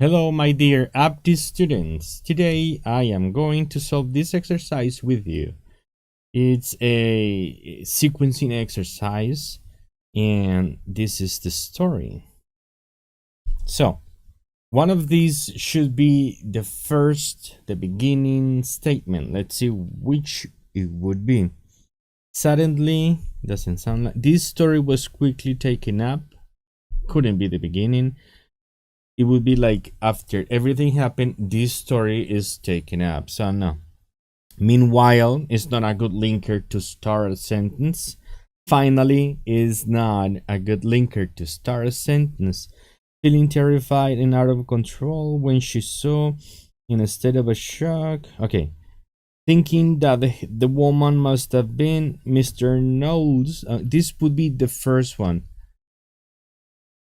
Hello, my dear Aptis students. Today I am going to solve this exercise with you. It's a sequencing exercise, and this is the story. So, one of these should be the beginning statement. Let's see which it would be. Suddenly, doesn't sound like this story was quickly taken up. Couldn't be the beginning. It would be like after everything happened, this story is taken up. So no. Meanwhile is not a good linker to start a sentence. Finally is not a good linker to start a sentence. Feeling terrified and out of control when she saw in a state of a shock. Okay. Thinking that the woman must have been Mr. Knowles. This would be the first one.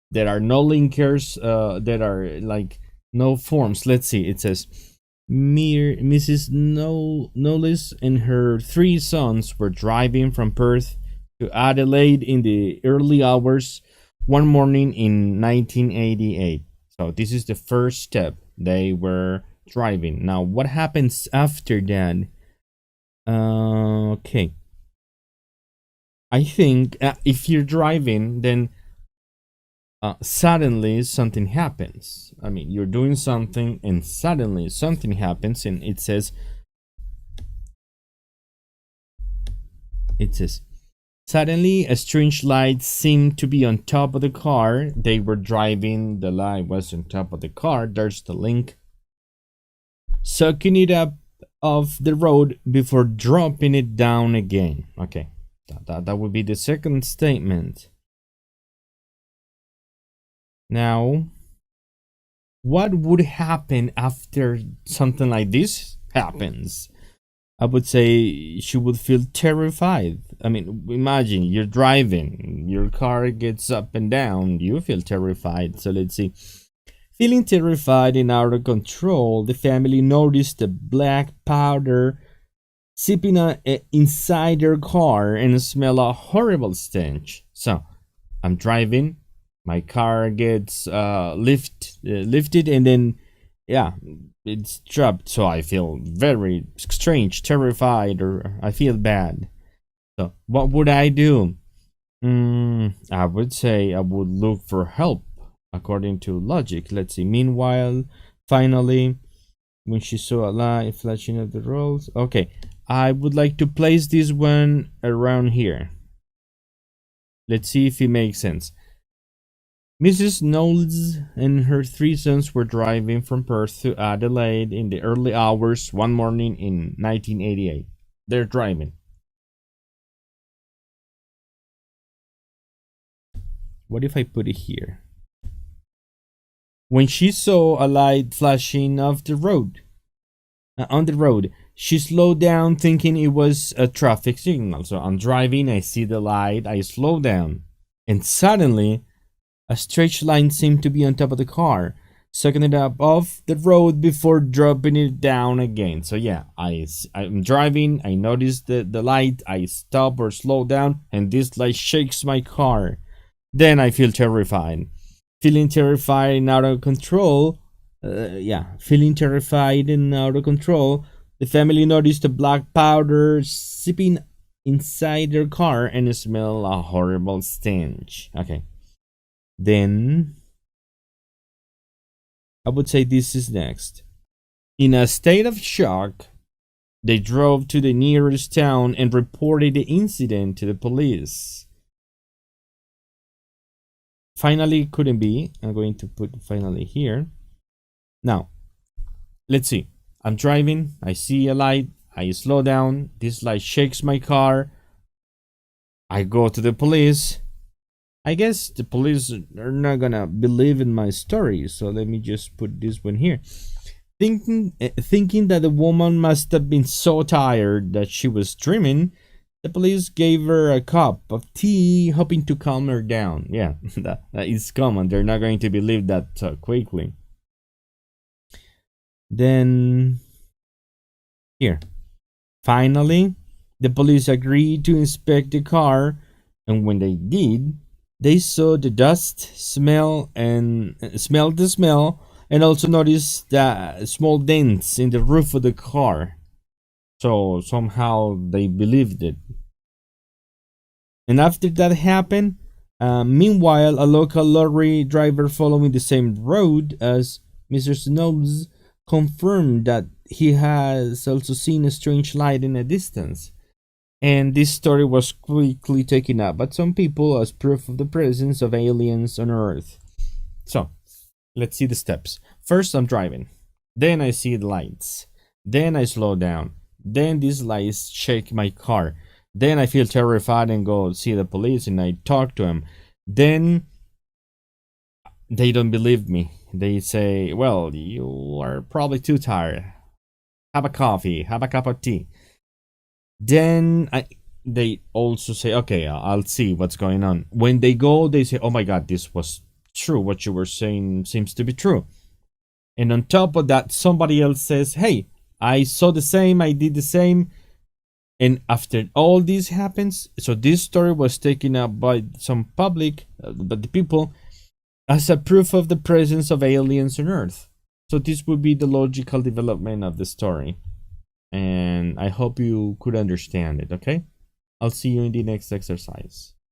There are no linkers, there are like no forms. Let's see, it says Mrs. Knowles and her three sons were driving from Perth to Adelaide in the early hours one morning in 1988. So this is the first step. They were driving. Now what happens after that? Okay, I think if you're driving, then suddenly something happens. I mean, you're doing something and suddenly something happens, and it says suddenly a strange light seemed to be on top of the car. They were driving, the light was on top of the car. There's the link. Sucking it up off the road before dropping it down again. Okay, that would be the second statement. Now, what would happen after something like this happens? I would say she would feel terrified. I mean, imagine you're driving, your car gets up and down, you feel terrified. So let's see. Feeling terrified and out of control, the family noticed the black powder sipping inside their car and smell a horrible stench. So, I'm driving. My car gets lifted, and then it's dropped. So I feel very strange, terrified, or I feel bad. So what would I do? I would say I would look for help according to logic. Let's see. Meanwhile, finally, when she saw a light flashing at the rolls. Okay, I would like to place this one around here. Let's see if it makes sense. Mrs. Knowles and her three sons were driving from Perth to Adelaide in the early hours one morning in 1988. They're driving. What if I put it here? When she saw a light flashing on the road, she slowed down thinking it was a traffic signal. So I'm driving, I see the light, I slow down, and suddenly a straight line seemed to be on top of the car, sucking it up off the road before dropping it down again. So yeah, I'm driving, I notice the light, I stop or slow down, and this light shakes my car. Then I feel terrified. Feeling terrified and out of control, feeling terrified and out of control, the family noticed the black powder sipping inside their car and smell a horrible stench. Okay. Then I would say this is next. In a state of shock, they drove to the nearest town and reported the incident to the police. Finally couldn't be. I'm going to put finally here. Now, let's see. I'm driving, I see a light, I slow down, this light shakes my car. I go to the police. I guess the police are not gonna believe in my story, so let me just put this one here. Thinking that the woman must have been so tired that she was dreaming, the police gave her a cup of tea, hoping to calm her down. Yeah, that is common. They're not going to believe that quickly. Then, here. Finally, the police agreed to inspect the car, and when they did, they saw the dust, smelled the smell, And also notice the small dents in the roof of the car. So somehow they believed it. And after that happened, meanwhile, a local lorry driver following the same road as Mr. Snow's confirmed that he has also seen a strange light in the distance. And this story was quickly taken up by some people as proof of the presence of aliens on Earth. So, let's see the steps. First, I'm driving. Then I see the lights. Then I slow down. Then these lights shake my car. Then I feel terrified and go see the police and I talk to them. Then they don't believe me. They say, well, you are probably too tired. Have a coffee, have a cup of tea. Then they also say, okay, I'll see what's going on. When they go, they say, oh my God, this was true. What you were saying seems to be true. And on top of that, somebody else says, hey, I saw the same, I did the same. And after all this happens, so this story was taken up by some public, by the people, as a proof of the presence of aliens on Earth. So this would be the logical development of the story. And I hope you could understand it, okay? I'll see you in the next exercise.